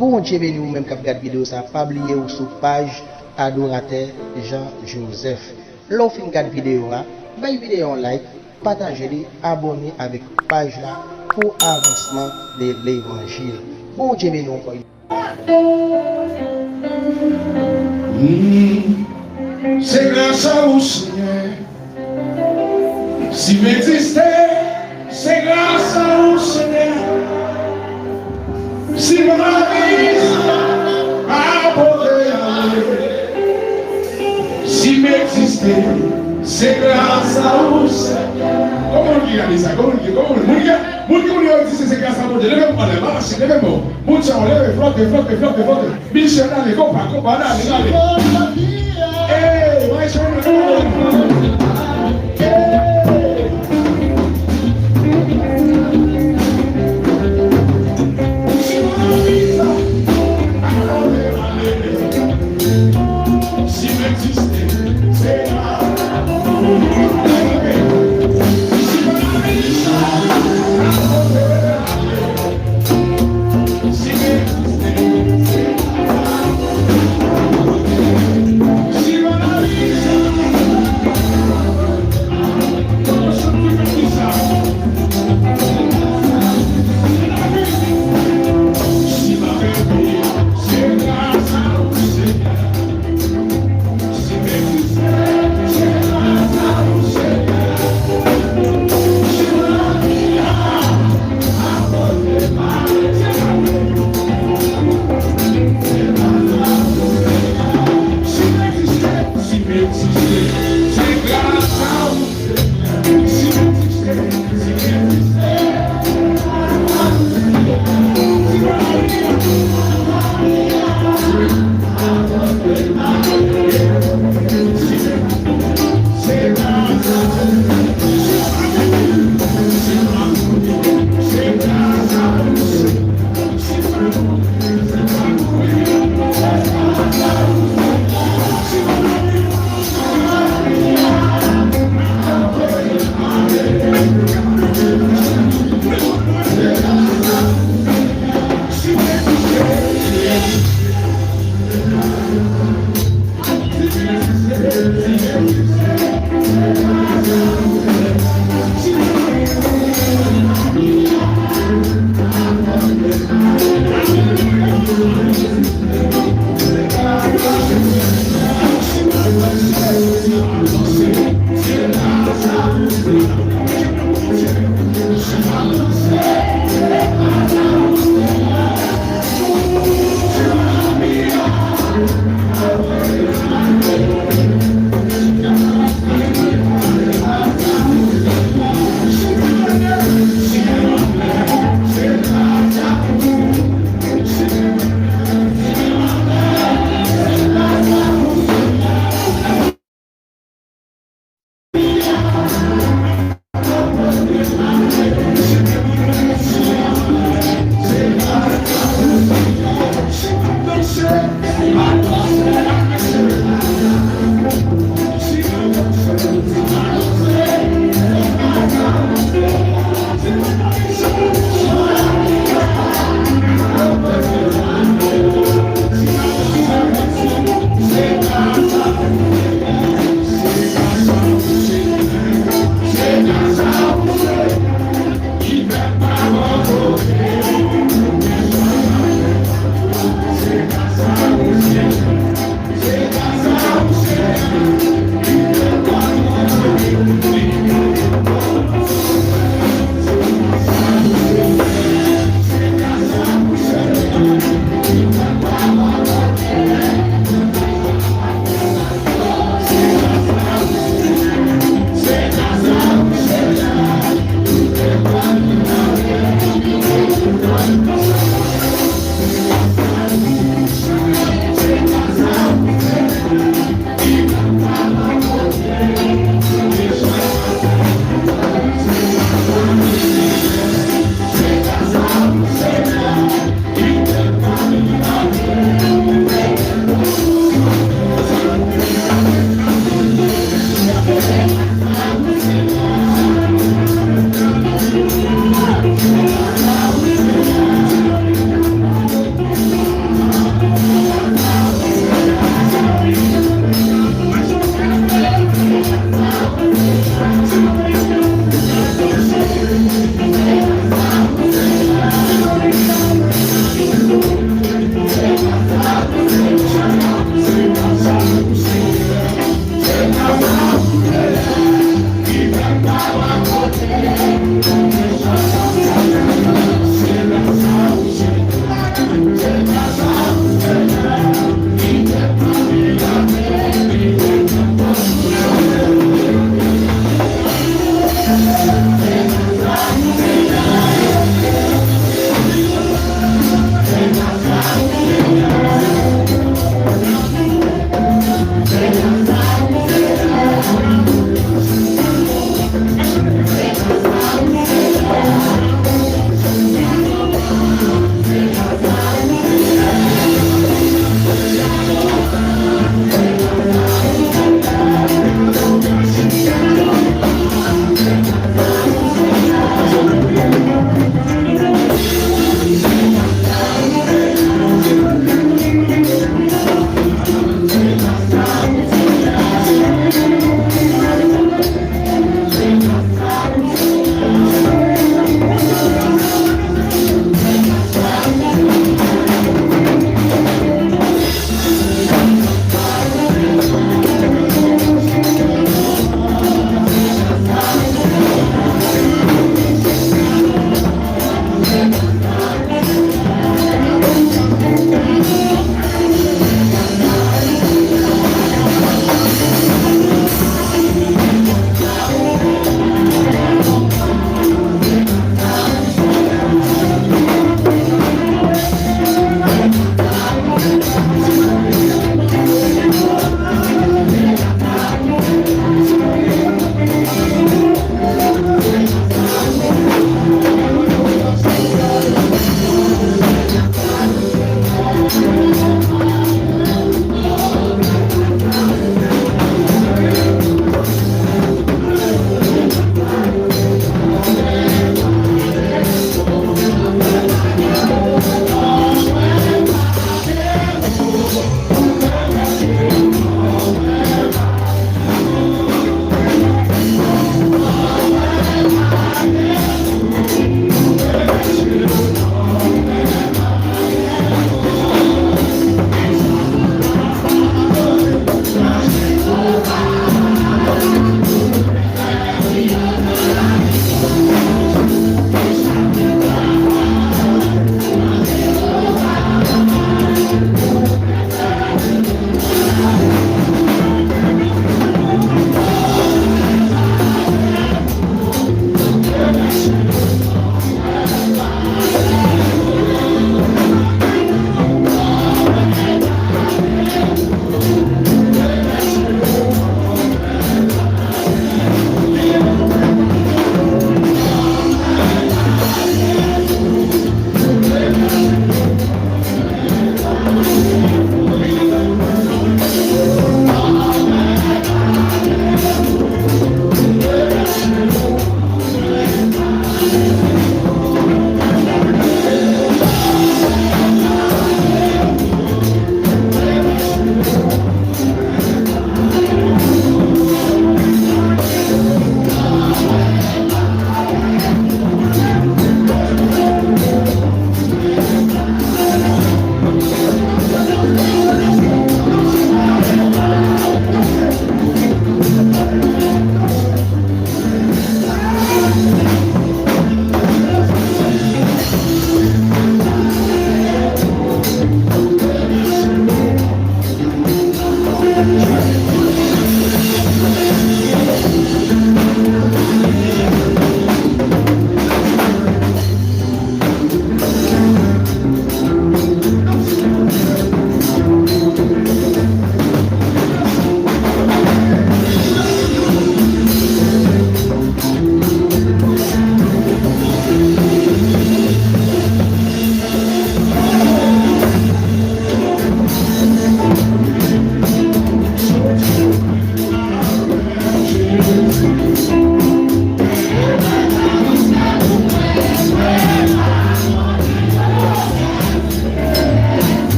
Bon Dieu béni ou même qui regarde vidéo ça, pas oublier ou sur page adorateur Jean-Joseph. L'on fin regarde vidéo là, bay vidéo en like, partagez-les, abonnez avec page là pour avancement de l'évangile. Bon Dieu béni encore. C'est grâce à vous, Seigneur. Si m'existait, c'est grâce à vous, Seigneur. Si mon ami a porté, si m'existait, c'est grâce à vous, Seigneur. Comment on dit ça? Comment on dit? Mon Dieu dit c'est grâce à vous. Levez-moi, levez-moi. Mon Dieu, levez, flotte. Michel, allez, compa, allez. Hey, why should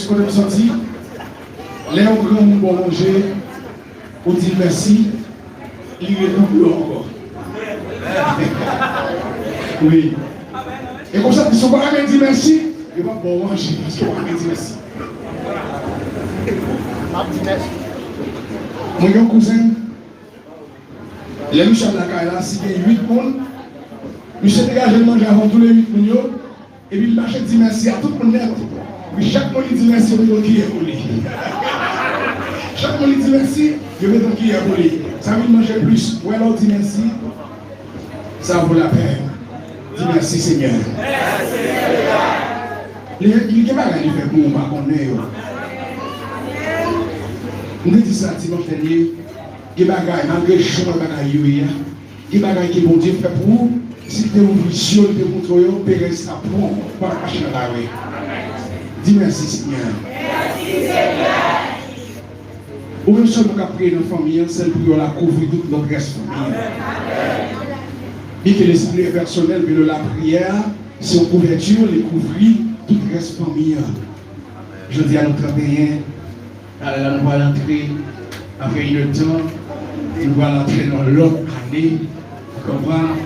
qu'on a senti, les gens qui ont bon manger, on dit merci, il redouble encore. Oui. Et comme ça, ils ne sont pas à dire merci, ils vont bon manger parce qu'ils vont dire merci. Mon cousin, les Michel Lakaïla, si il y a 8 personnes, Michel dégage le manger avant tous les 8 personnes, et puis il marche et dit merci à tout le monde. Puis chaque monde dit merci, il veut qu'il y ait pour lui. Chaque monde dit merci, il veut qu'il y ait pour lui. Ça veut manger plus, ou alors dit merci, ça vaut la peine. Dis merci Seigneur. Merci Seigneur. Les gens qui fait pour moi, on est. On dit ça dimanche dernier, qui bagaille, malgré le chemin bagaille, qui bagaille qui bon Dieu fait pour vous, si tu es une vision de votre pérez ça prend, pas marcher dans la rue. Dis merci Seigneur. Merci Seigneur. Ou même si on a pris nos familles, celle pour la couvrir toute notre reste famille. Et que l'esprit est personnel, mais de la prière, c'est une couverture, les couvrir toute reste famille. Je dis à notre 31, alors nous allons entrer après une temps, nous allons entrer dans l'autre année. Vous comprenez?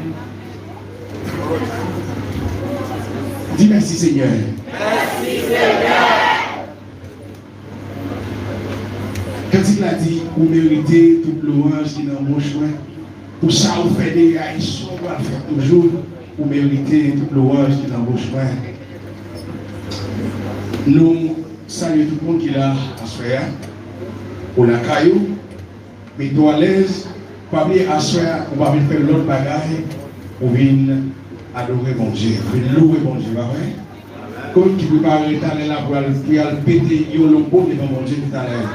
Dis merci Seigneur. Merci Seigneur. Quand il a dit, vous méritez toute louange qui est dans mon chemin, pour ça vous faites des réactions, vous allez faire toujours, vous méritez toute louange qui est dans vos chemins. Nous saluons tout le monde qui est là à Soya, pour la caillou, mais toi à l'aise, pas oublier à Soya, on va venir faire l'autre bagaille, on vient adorer mon Dieu, on vient louer mon Dieu, pas vrai? Comme qui prépare l'éternel là pour aller péter le lobo devant mon Dieu tout à l'heure.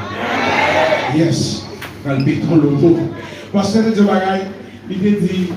Yes, pour aller péter le lobo. Parce que Dieu bagaille, il te dit,